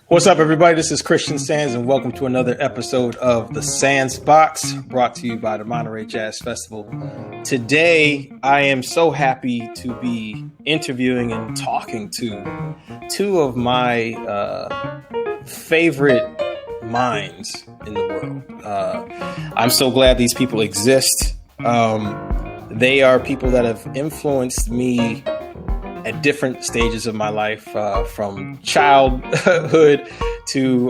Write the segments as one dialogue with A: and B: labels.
A: What's up, everybody? This is Christian Sands, and welcome to another episode of the Sands Box, brought to you by the Monterey Jazz Festival. Today, I am so happy to be interviewing and talking to two of my favorite minds in the world. I'm so glad these people exist. They are people that have influenced me at different stages of my life, from childhood to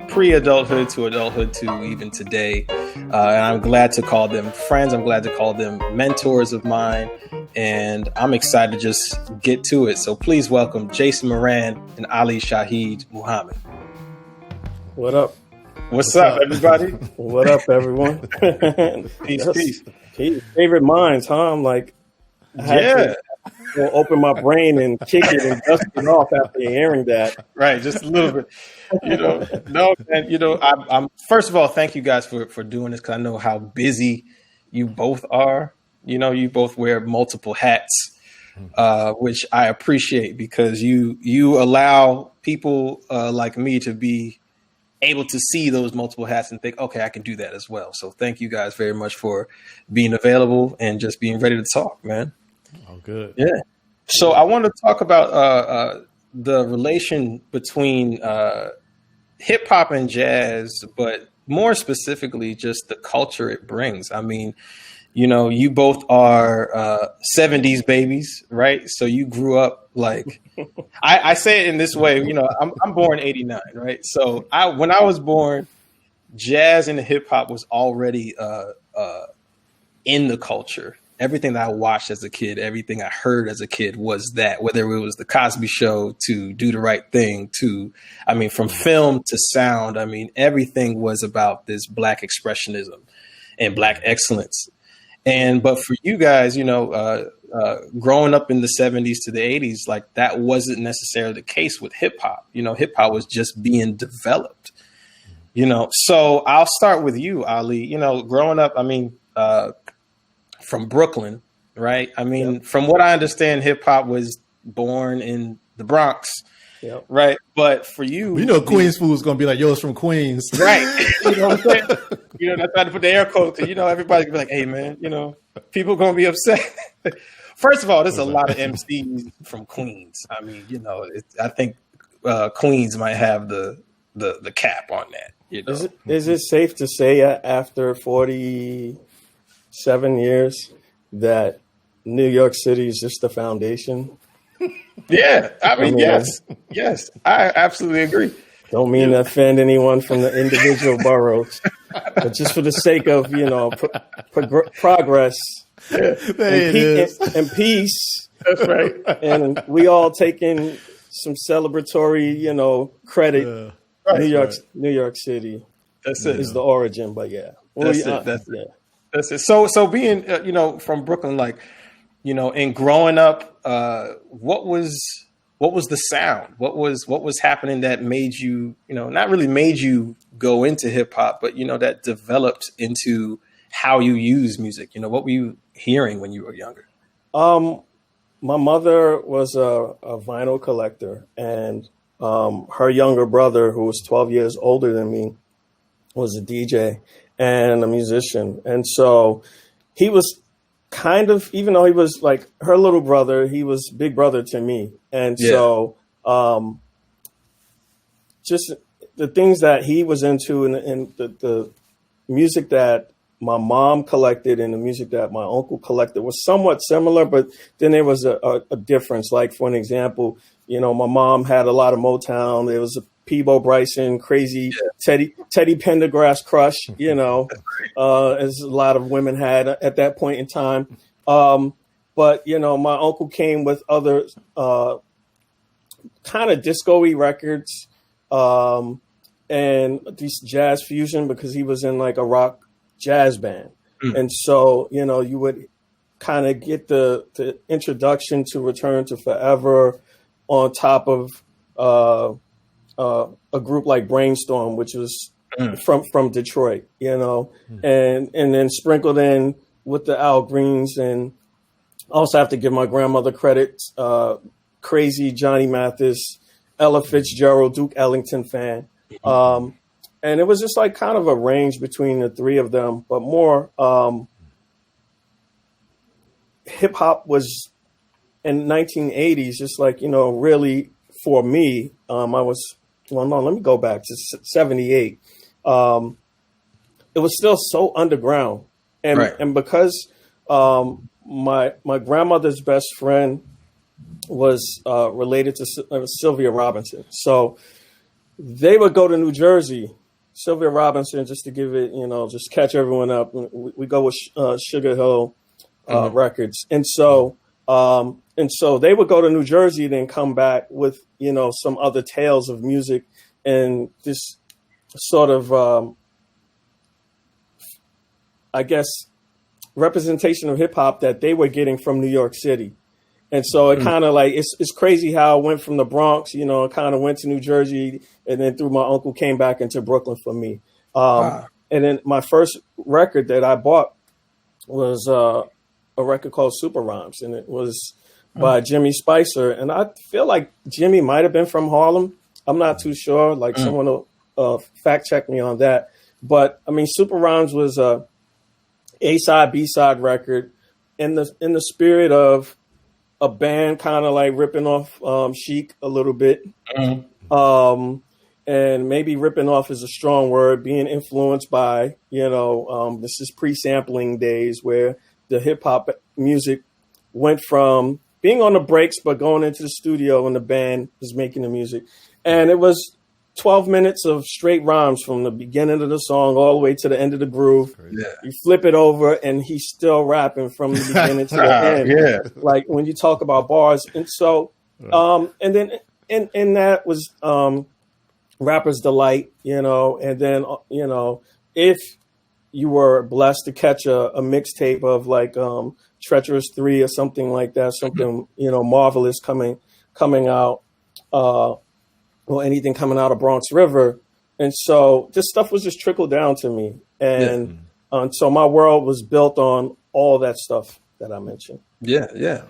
A: pre-adulthood to adulthood to even today. And I'm glad to call them friends. I'm glad to call them mentors of mine. And I'm excited to just get to it. So please welcome Jason Moran and Ali Shaheed Muhammad.
B: What up?
A: What's up, everybody?
B: What up, everyone?
A: Peace.
B: Favorite minds, huh? I'm like, I had to open my brain and kick it and dust it off after hearing that.
A: Right, just a little bit. I'm first of all, thank you guys for doing this, because I know how busy you both are. You know, you both wear multiple hats, which I appreciate, because you allow people like me to be able to see those multiple hats and think, okay, I can do that as well. So thank you guys very much for being available and just being ready to talk, man.
C: Oh, good.
A: Yeah. So I want to talk about the relation between hip hop and jazz, but more specifically, just the culture it brings. I mean, you know, you both are 70s babies, right? So you grew up like, I say it in this way, you know, I'm born 89, right? So when I was born, jazz and hip hop was already in the culture. Everything that I watched as a kid, everything I heard as a kid was that, whether it was the Cosby Show to Do the Right Thing to, I mean, from film to sound, I mean, everything was about this Black expressionism and Black excellence. But for you guys, you know, growing up in the 70s to the 80s, like that wasn't necessarily the case with hip hop. You know, hip hop was just being developed, you know. So I'll start with you, Ali. You know, growing up, I mean, from Brooklyn, right? I mean, from what I understand, hip hop was born in the Bronx, right? But for you,
C: you know, Queens fool's gonna be like, "Yo, it's from Queens,"
A: right? You know what I'm saying? You know, that's how to put the air quotes. You know, everybody's gonna be like, "Hey, man, you know, people gonna be upset." First of all, there's a lot of MCs from Queens. I mean, you know, I think Queens might have the cap on that. You know?
B: Is it safe to say after 47 years that New York City is just the foundation?
A: Yeah, I mean, yes, I absolutely agree.
B: Don't mean to offend anyone from the individual boroughs, but just for the sake of, you know, progress and peace.
A: That's right.
B: And we all taking some celebratory, you know, credit.
A: Right.
B: New York City.
A: That's it.
B: Is the origin, but yeah.
A: That's it. That's it. So being, you know, from Brooklyn, like, you know, and growing up, what was the sound? What was happening that made you, you know, not really made you go into hip hop, but, you know, that developed into how you use music? You know, what were you hearing when you were younger?
B: My mother was a vinyl collector, and her younger brother, who was 12 years older than me, was a DJ and a musician. And so he was kind of, even though he was like her little brother, he was big brother to me. And so just the things that he was into and the music that my mom collected and the music that my uncle collected was somewhat similar, but then there was a difference. Like, for an example, you know, my mom had a lot of Motown. There was a Peabo Bryson, crazy Teddy Pendergrass crush, you know, as a lot of women had at that point in time. But, you know, my uncle came with other kind of disco-y records and these jazz fusion, because he was in like a rock jazz band. And so, you know, you would kind of get the introduction to Return to Forever on top of a group like Brainstorm, which was from Detroit, you know, and then sprinkled in with the Al Greens, and also have to give my grandmother credit. Crazy Johnny Mathis, Ella Fitzgerald, Duke Ellington fan. And it was just like kind of a range between the three of them, but more hip hop was in 1980s, just like, really for me, let me go back to 78. It was still so underground. And because my grandmother's best friend was related to Sylvia Robinson. So they would go to New Jersey. Sylvia Robinson, just to give it, just catch everyone up. We go with Sugar Hill Records. And so they would go to New Jersey, then come back with, some other tales of music and this sort of, I guess, representation of hip hop that they were getting from New York City. And so it kind of like, it's crazy how it went from the Bronx, it kind of went to New Jersey, and then through my uncle came back into Brooklyn for me. And then my first record that I bought was a record called Super Rhymes, and it was by Jimmy Spicer. And I feel like Jimmy might have been from Harlem. I'm not too sure. Like someone will fact check me on that. But I mean, Super Rhymes was a A-side, B-side record in the spirit of a band kind of like ripping off Chic a little bit. And maybe ripping off is a strong word, being influenced by, this is pre-sampling days where the hip hop music went from being on the breaks, but going into the studio when the band was making the music. And it was 12 minutes of straight rhymes from the beginning of the song all the way to the end of the groove. Yeah. You flip it over and he's still rapping from the beginning to the end. Yeah. Like when you talk about bars. And so, and then, and that was Rapper's Delight, and then, if you were blessed to catch a mixtape of like Treacherous 3 or something like that, something, marvelous coming out, or anything coming out of Bronx River. And so this stuff was just trickled down to me. And so my world was built on all that stuff that I mentioned.
A: Yeah.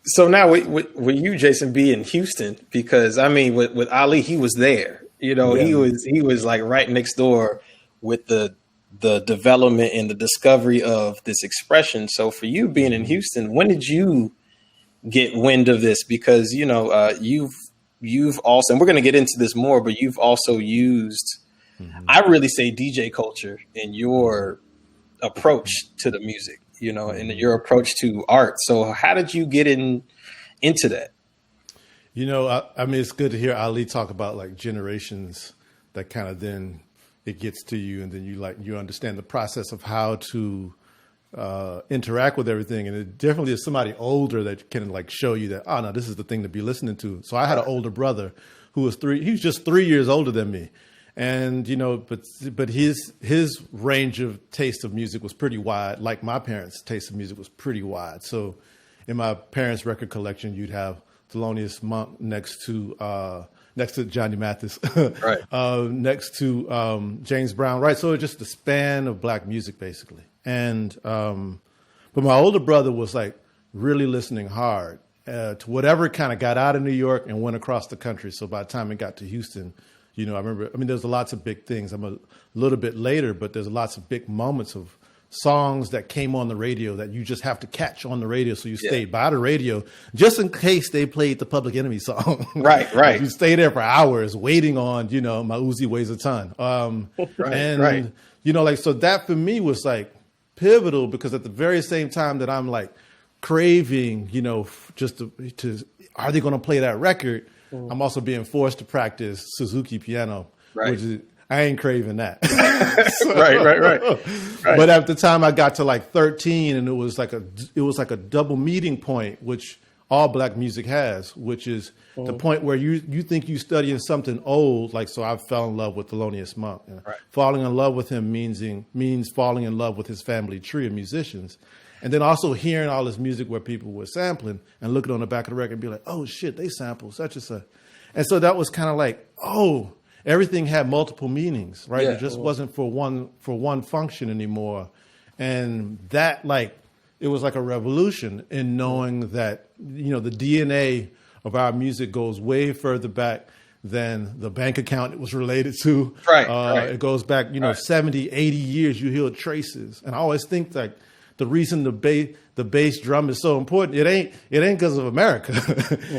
A: So now with you, Jason, be in Houston, because I mean, with Ali, he was there, he was like right next door with the development and the discovery of this expression. So for you being in Houston, when did you get wind of this? Because, you've also, and we're going to get into this more, but you've also used, I really say DJ culture in your approach to the music, and your approach to art. So how did you get into that?
C: I mean, it's good to hear Ali talk about like generations that kind of then it gets to you, and then you understand the process of how to interact with everything. And it definitely is somebody older that can like show you that, oh no, this is the thing to be listening to. So I had an older brother who was he was just 3 years older than me. And, but his range of taste of music was pretty wide. Like my parents' taste of music was pretty wide. So in my parents' record collection, you'd have Thelonious Monk next to Johnny Mathis, right. Next to James Brown, right? So just the span of black music, basically. And but my older brother was like really listening hard to whatever kind of got out of New York and went across the country. So by the time it got to Houston, there's lots of big things. I'm a little bit later, but there's lots of big moments of songs that came on the radio that you just have to catch on the radio. So you stayed by the radio just in case they played the Public Enemy song. Right. You stay there for hours waiting on, My Uzi Weighs a Ton. So that for me was like pivotal, because at the very same time that I'm like craving, just to are they going to play that record? I'm also being forced to practice Suzuki piano, which is, I ain't craving that. Right. But at the time I got to like 13, and it was like a double meeting point, which all black music has, which is the point where you think you studying something old. Like, so I fell in love with Thelonious Monk. Falling in love with him means falling in love with his family tree of musicians. And then also hearing all this music where people were sampling and looking on the back of the record and be like, oh shit, they sample such and such. And so that was kind of like, oh, everything had multiple meanings, right? It just wasn't for one function anymore. And that, like, it was like a revolution in knowing that, you know, the DNA of our music goes way further back than the bank account it was related to.
A: Right.
C: It goes back, you know, 70, 80 years, you hear traces. And I always think like the reason the bass drum is so important, it ain't because of America.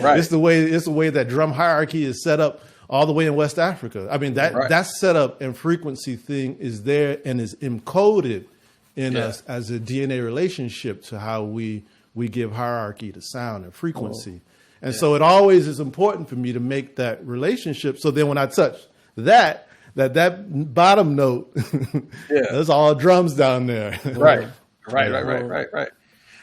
A: Right.
C: It's the way that drum hierarchy is set up all the way in West Africa. I mean, that setup and frequency thing is there and is encoded in us as a DNA relationship to how we give hierarchy to sound and frequency. And so it always is important for me to make that relationship. So then when I touch that bottom note, there's all drums down there.
A: Right.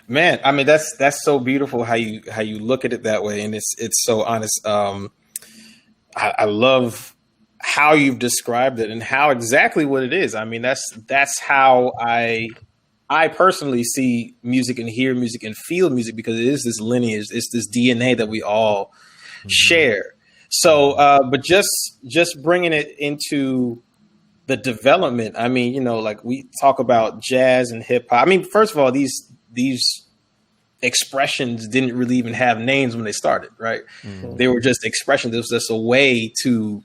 A: Man, I mean, that's so beautiful how you look at it that way. And it's so honest. I love how you've described it and how exactly what it is. I mean, that's how I personally see music and hear music and feel music, because it is this lineage, it's this DNA that we all share. So, but just bringing it into the development. I mean, you know, like we talk about jazz and hip hop. I mean, first of all, these expressions didn't really even have names when they started, right? Mm-hmm. They were just expressions. It was just a way to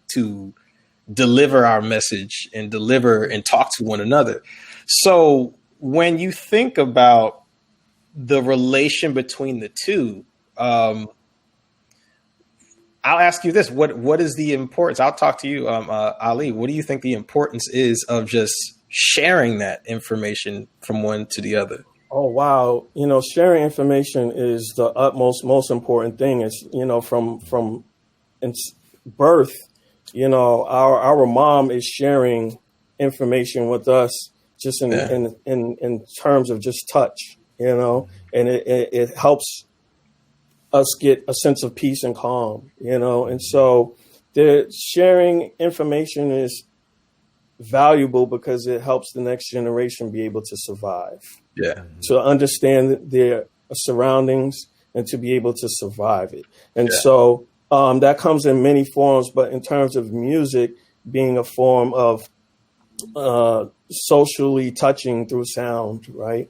A: deliver our message and deliver and talk to one another. So when you think about the relation between the two, I'll ask you this: what is the importance? I'll talk to you, Ali. What do you think the importance is of just sharing that information from one to the other?
B: Oh, wow. You know, sharing information is the most important thing. It's, you know, from birth, you know, our mom is sharing information with us just in terms of just touch, you know, and it helps us get a sense of peace and calm, you know. And so the sharing information is valuable because it helps the next generation be able to survive.
A: Yeah.
B: To understand their surroundings and to be able to survive it. And so that comes in many forms, but in terms of music being a form of socially touching through sound, right?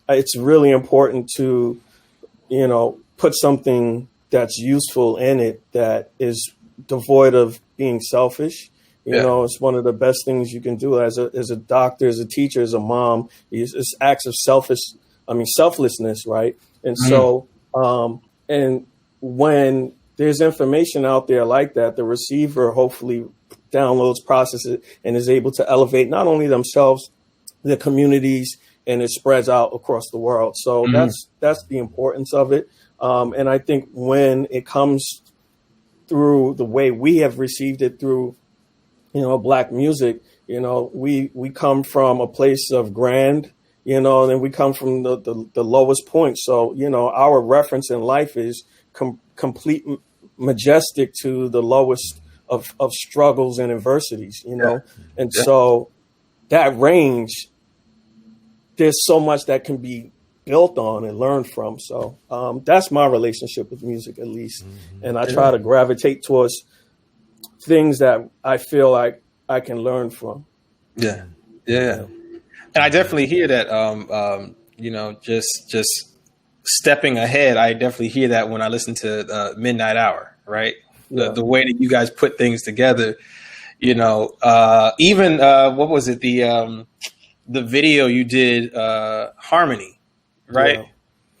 B: It's really important to, you know, put something that's useful in it that is devoid of being selfish. You know, it's one of the best things you can do as a doctor, as a teacher, as a mom. It's acts of selflessness, right? And so, and when there's information out there like that, the receiver hopefully downloads, processes it, and is able to elevate not only themselves, their communities, and it spreads out across the world. So that's the importance of it. And I think when it comes through the way we have received it through, you know, Black music, you know, we come from a place of grand, you know, and we come from the lowest point. So, you know, our reference in life is complete majestic to the lowest of struggles and adversities, you know. And so that range, there's so much that can be built on and learned from. So that's my relationship with music, at least. And I try to gravitate towards things that I feel like I can learn from. Yeah.
A: And I definitely hear that, you know, just stepping ahead. I definitely hear that when I listen to Midnight Hour, right? The way that you guys put things together, you know, even what was it? The video you did, Harmony, right?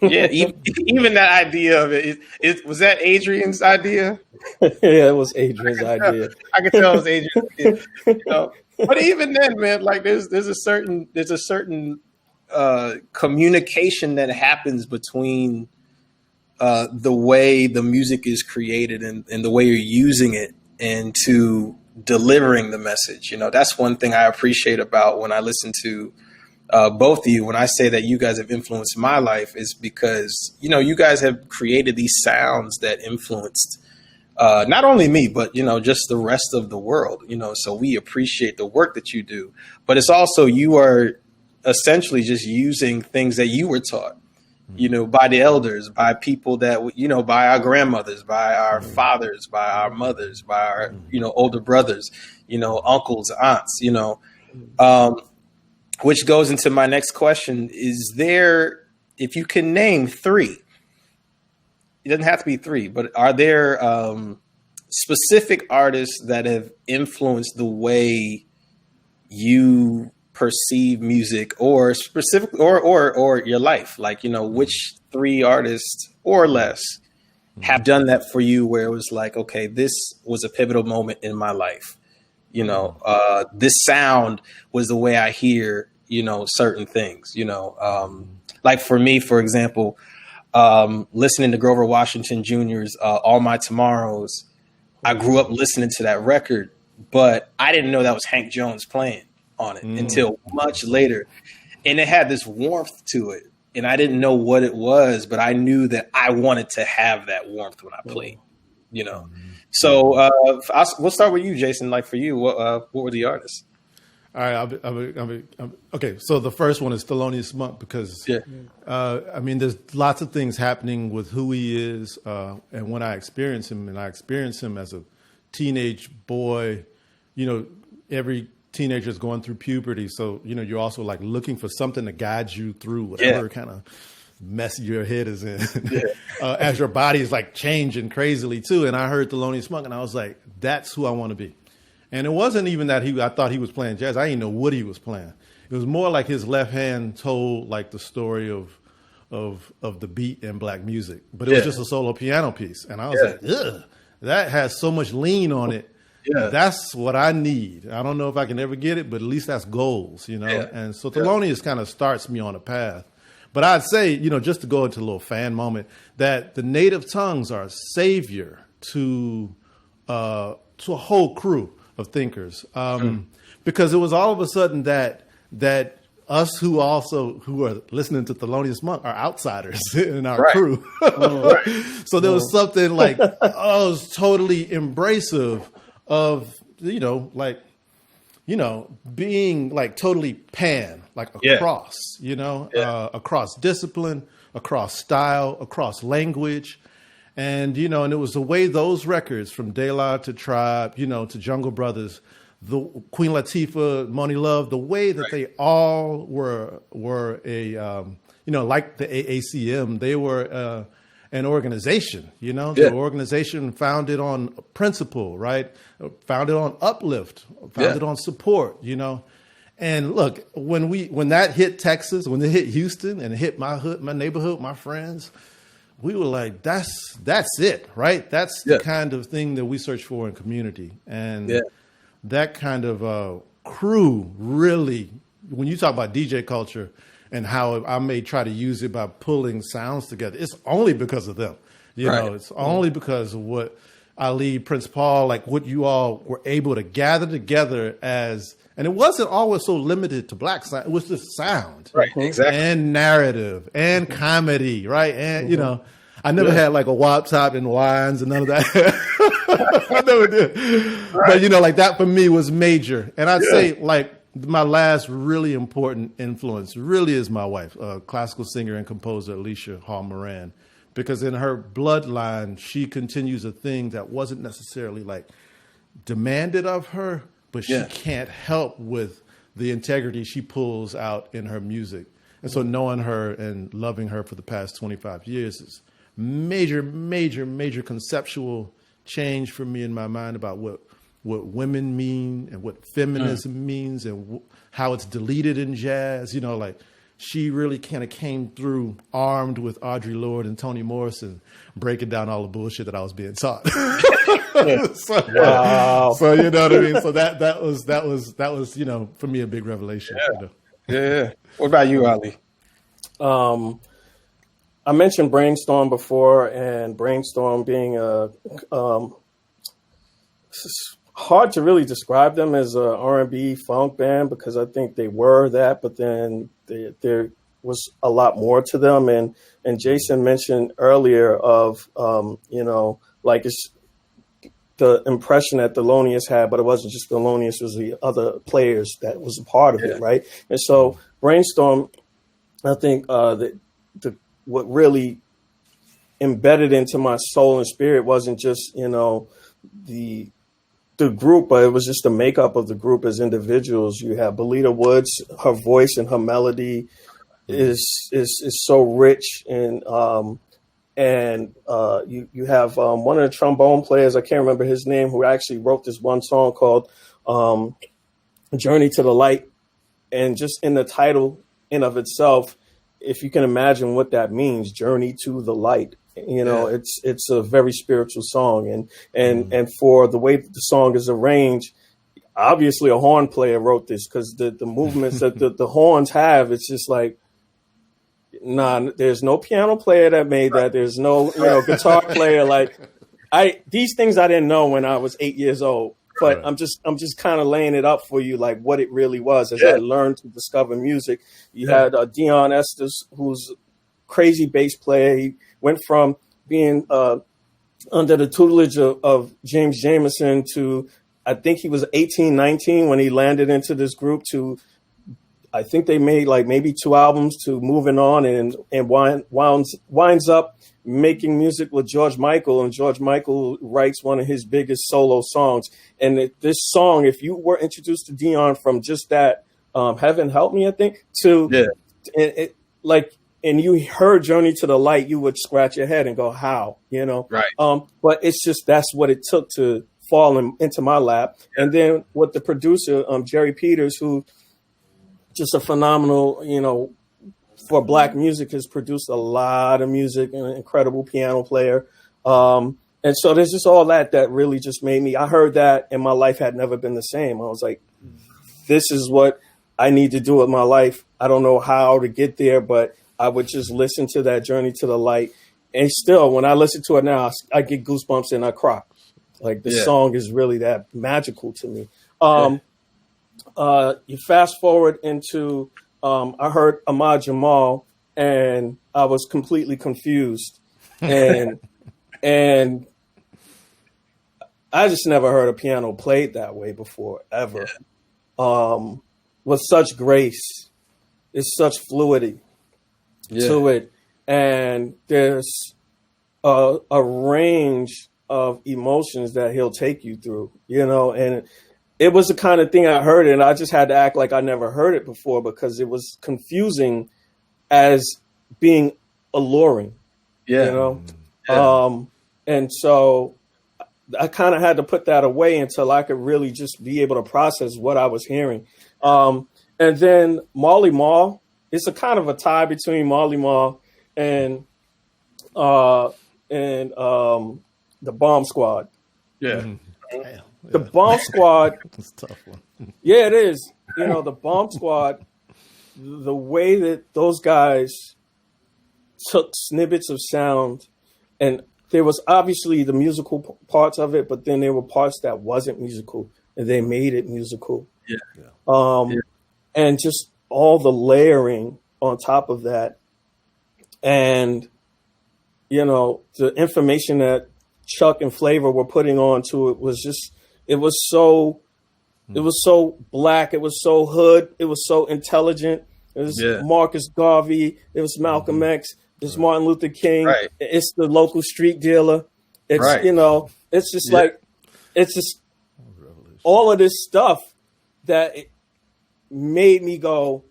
A: Yeah, even that idea of it, was that Adrian's idea?
B: Yeah, it was Adrian's idea.
A: I could tell it was Adrian's idea. You know? But even then, man, like there's a certain communication that happens between the way the music is created and the way you're using it and to delivering the message. You know, that's one thing I appreciate about when I listen to both of you. When I say that you guys have influenced my life, is because, you know, you guys have created these sounds that influenced not only me, but, you know, just the rest of the world, you know. So we appreciate the work that you do, but it's also, you are essentially just using things that you were taught, you know, by the elders, by people that, you know, by our grandmothers, by our fathers, by our mothers, by our, you know, older brothers, you know, uncles, aunts, you know. which goes into my next question. Is there, if you can name three, it doesn't have to be three, but are there specific artists that have influenced the way you perceive music, or specific, or your life? Like, which three artists or less have done that for you, where it was like, okay, this was a pivotal moment in my life. This sound was the way I hear, certain things, like for me, for example, listening to Grover Washington Jr.'s All My Tomorrows. I grew up listening to that record, but I didn't know that was Hank Jones playing on it until much later. And it had this warmth to it. And I didn't know what it was, but I knew that I wanted to have that warmth when I played, So we'll start with you, Jason. Like for you, what were the artists?
C: All right, okay. So the first one is Thelonious Monk, because there's lots of things happening with who he is, and when I experience him, as a teenage boy. Every teenager is going through puberty, so you're also like looking for something to guide you through whatever kind of mess your head is in, as your body is like changing crazily too. And I heard Thelonious Monk, and I was like, that's who I want to be. And it wasn't even that I thought he was playing jazz. I didn't know what he was playing. It was more like his left hand told like the story of the beat in black music, but it was just a solo piano piece. And I was like, ugh, that has so much lean on it. Yeah. That's what I need. I don't know if I can ever get it, but at least that's goals, Yeah. And so Thelonious kind of starts me on a path. But I'd say, just to go into a little fan moment, that the native tongues are a savior to a whole crew of thinkers, because it was all of a sudden that us who are listening to Thelonious Monk are outsiders in our crew. So there was something like I was totally embracive of being like totally pan, like across, across discipline, across style, across language. And, and it was the way those records, from De La to Tribe, to Jungle Brothers, the Queen Latifah, Money Love, the way that they all were like the AACM, they were an organization, the organization founded on principle, right? Founded on uplift, founded on support, And look, when that hit Texas, when it hit Houston and it hit my hood, my neighborhood, my friends, we were like, that's it, right? That's the kind of thing that we search for in community. And that kind of crew really, when you talk about DJ culture and how I may try to use it by pulling sounds together, it's only because of them. It's only because of what Ali, Prince Paul, like what you all were able to gather together as. And it wasn't always so limited to black sound. It was just sound,
A: right? Exactly,
C: and narrative and comedy, right? And I never had like a wop top and wines and none of that. I never did. But like that for me was major. And I'd say like my last really important influence really is my wife, classical singer and composer Alicia Hall Moran, because in her bloodline she continues a thing that wasn't necessarily like demanded of her. But she can't help with the integrity she pulls out in her music. And so knowing her and loving her for the past 25 years is major, major, major conceptual change for me in my mind about what women mean and what feminism means and how it's deleted in jazz. Like she really kind of came through armed with Audre Lorde and Toni Morrison, breaking down all the bullshit that I was being taught. So you know what I mean? So that was for me a big revelation.
A: Yeah. What about you, Ali?
B: I mentioned Brainstorm before, and Brainstorm being it's hard to really describe them as a R&B funk band, because I think they were that, but then there was a lot more to them. And Jason mentioned earlier of like it's the impression that Thelonious had, but it wasn't just Thelonious, it was the other players that was a part of it, right? And so Brainstorm, I think what really embedded into my soul and spirit wasn't just, the the group, but it was just the makeup of the group as individuals. You have Belita Woods, her voice and her melody is so rich, and you have one of the trombone players, I can't remember his name, who actually wrote this one song called Journey to the Light. And just in the title in of itself, if you can imagine what that means, Journey to the Light, it's a very spiritual song. And for the way that the song is arranged, obviously a horn player wrote this, because the movements that the horns have, it's just like, nah, there's no piano player that made that. There's no, guitar player. Like these things I didn't know when I was 8 years old, but I'm just kind of laying it up for you, like what it really was as I learned to discover music. You had Dion Estes, who's a crazy bass player. He went from being under the tutelage of James Jamerson to, I think he was 18, 19 when he landed into this group, to I think they made like maybe 2 albums, to moving on and winds up making music with George Michael. And George Michael writes one of his biggest solo songs. And this song, if you were introduced to Dion from just that, Heaven Help Me, I think, to and you heard Journey to the Light, you would scratch your head and go, how, Right. But it's just, that's what it took to fall into my lap. Yeah. And then with the producer, Jerry Peters, who just a phenomenal, for Black music, has produced a lot of music, and an incredible piano player. And so there's just all that really just made me, I heard that and my life had never been the same. I was like, this is what I need to do with my life. I don't know how to get there, but I would just listen to that Journey to the Light. And still, when I listen to it now, I get goosebumps and I cry. Like the song is really that magical to me. You fast forward into, I heard Ahmad Jamal and I was completely confused. And I just never heard a piano played that way before, ever. With such grace, it's such fluidity to it. And there's a range of emotions that he'll take you through, and it was the kind of thing I heard, and I just had to act like I never heard it before, because it was confusing as being alluring, and so I kind of had to put that away until I could really just be able to process what I was hearing. And then Marley Marl, it's a kind of a tie between Marley Marl and the Bomb Squad. Yeah. Mm-hmm. The Bomb Squad. It's a tough one. Yeah, it is. The Bomb Squad, the way that those guys took snippets of sound, and there was obviously the musical parts of it, but then there were parts that wasn't musical, and they made it musical. And just all the layering on top of that. And, the information that Chuck and Flavor were putting onto it was just, it was so Black. It was so hood. It was so intelligent. It was Marcus Garvey. It was Malcolm X. It's Martin Luther King. Right. It's the local street dealer. It's, it's just like, it's just all of this stuff that it made me go,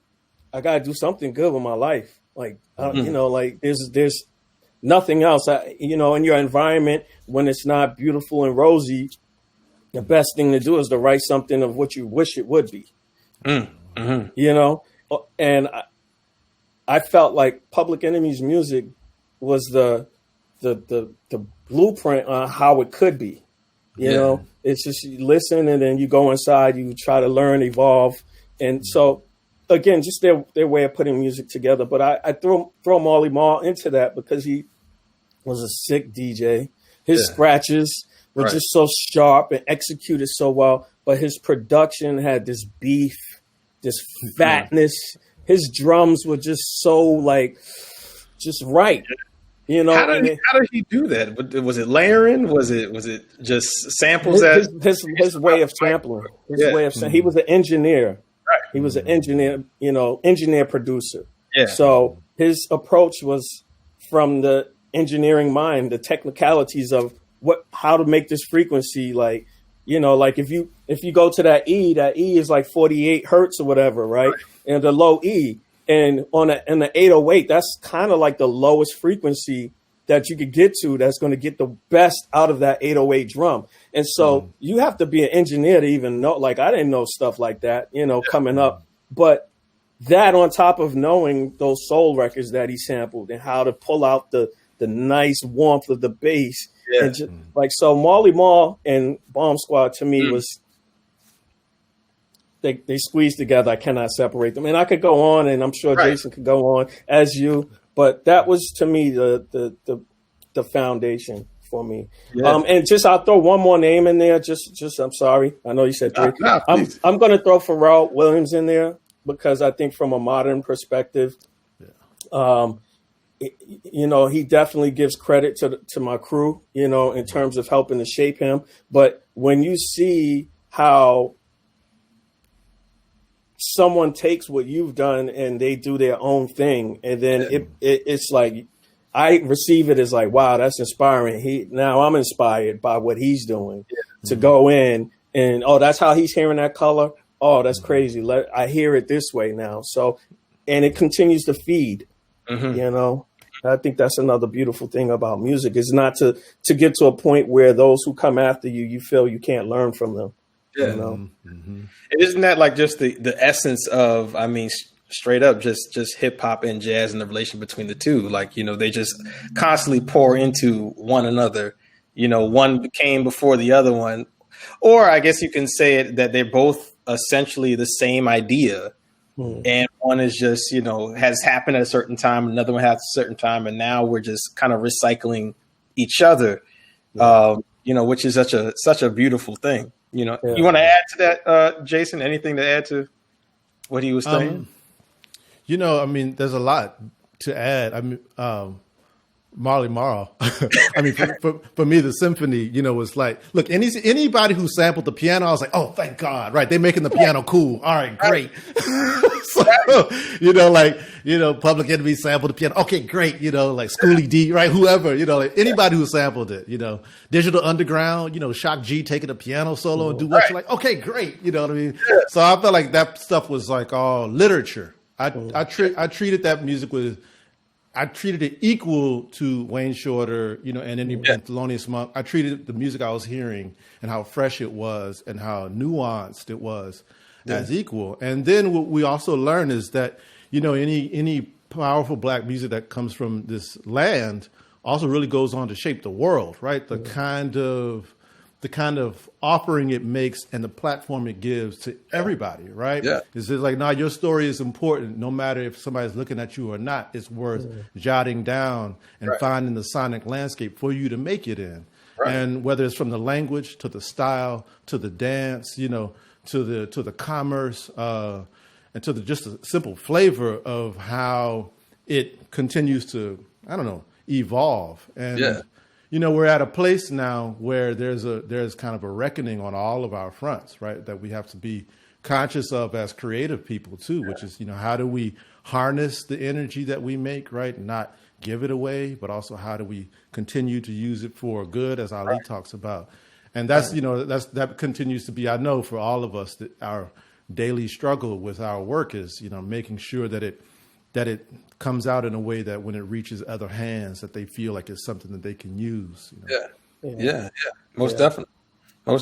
B: I got to do something good with my life. Like, like there's nothing else. In your environment, when it's not beautiful and rosy, the best thing to do is to write something of what you wish it would be. And I felt like Public Enemy's music was the blueprint on how it could be. It's just you listen and then you go inside, you try to learn, evolve. And so, again, just their way of putting music together. But I throw Marley Marl into that because he was a sick DJ. His scratches were just so sharp and executed so well. But his production had this beef, this fatness. His drums were just so just right.
A: How did he do that? Was it layering? Was it just samples?
B: His way of sampling. He was an engineer. Right. He was an engineer. Engineer producer. Yeah. So his approach was from the engineering mind, the technicalities of how to make this frequency You know, like if you go to that E is like 48 hertz or whatever, right? And the low E, and in the 808, that's kind of like the lowest frequency that you could get to. That's going to get the best out of that 808 drum. And so you have to be an engineer to even know. Like I didn't know stuff like that, you know, coming up, but that on top of knowing those soul records that he sampled and how to pull out the nice warmth of the bass. Yeah. And just, like, so Marley Marl and Bomb Squad to me was, they squeezed together. I cannot separate them. And I could go on, and I'm sure Jason could go on as you, but that was to me the foundation for me. Yeah. And just I'll throw one more name in there. Just I'm sorry. I know you said three. I'm going to throw Pharrell Williams in there because I think from a modern perspective, you know, he definitely gives credit to my crew, you know, in terms of helping to shape him. But when you see how someone takes what you've done and they do their own thing, and then it's like, I receive it as like, wow, that's inspiring. Now I'm inspired by what he's doing to go in and, oh, that's how he's hearing that color. Oh, that's crazy. I hear it this way now. So, and it continues to feed, you know. I think that's another beautiful thing about music, is not to get to a point where those who come after you feel you can't learn from them. Yeah. You know?
A: Isn't that like just the essence of, I mean, straight up just hip hop and jazz and the relation between the two? Like, you know, they just constantly pour into one another. You know, one came before the other one, or I guess you can say it that they're both essentially the same idea. And one is just, you know, has happened at a certain time, another one has a certain time, and now we're just kind of recycling each other, you know, which is such a beautiful thing. You know, you want to add to that, Jason? Anything to add to what he was saying?
C: You know, I mean, there's a lot to add. I mean, Marley Marl. I mean, for me, the symphony, you know, was like, look, anybody who sampled the piano, I was like, oh, thank God, right? They're making the piano cool. All right, great. So, you know, like, you know, Public Enemy sampled the piano. Okay, great. You know, like Schoolie D, right? Whoever, you know, like anybody who sampled it, you know, Digital Underground, you know, Shock G taking a piano solo and do what you're like, okay, great. You know what I mean? Yeah. So I felt like that stuff was like all literature. I treated that music with, I treated it equal to Wayne Shorter, you know, and Thelonious Monk. I treated the music I was hearing and how fresh it was and how nuanced it was as equal. And then what we also learn is that, you know, any powerful Black music that comes from this land also really goes on to shape the world, right? The kind of offering it makes and the platform it gives to everybody, right? Yeah. It's just like, your story is important. No matter if somebody's looking at you or not, it's worth jotting down and finding the sonic landscape for you to make it in. Right. And whether it's from the language to the style, to the dance, you know, to the commerce, and to just a simple flavor of how it continues to, I don't know, evolve. And you know, we're at a place now where there's kind of a reckoning on all of our fronts, right? That we have to be conscious of as creative people too, which is, you know, how do we harness the energy that we make, right? Not give it away, but also how do we continue to use it for good, as Ali talks about. And that's, you know, that continues to be, I know for all of us, that our daily struggle with our work is, you know, making sure that it comes out in a way that when it reaches other hands, that they feel like it's something that they can use. You know?
A: Yeah. Most definitely. Well,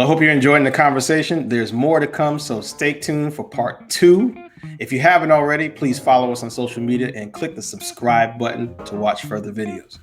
A: I hope you're enjoying the conversation. There's more to come, so stay tuned for part 2. If you haven't already, please follow us on social media and click the subscribe button to watch further videos.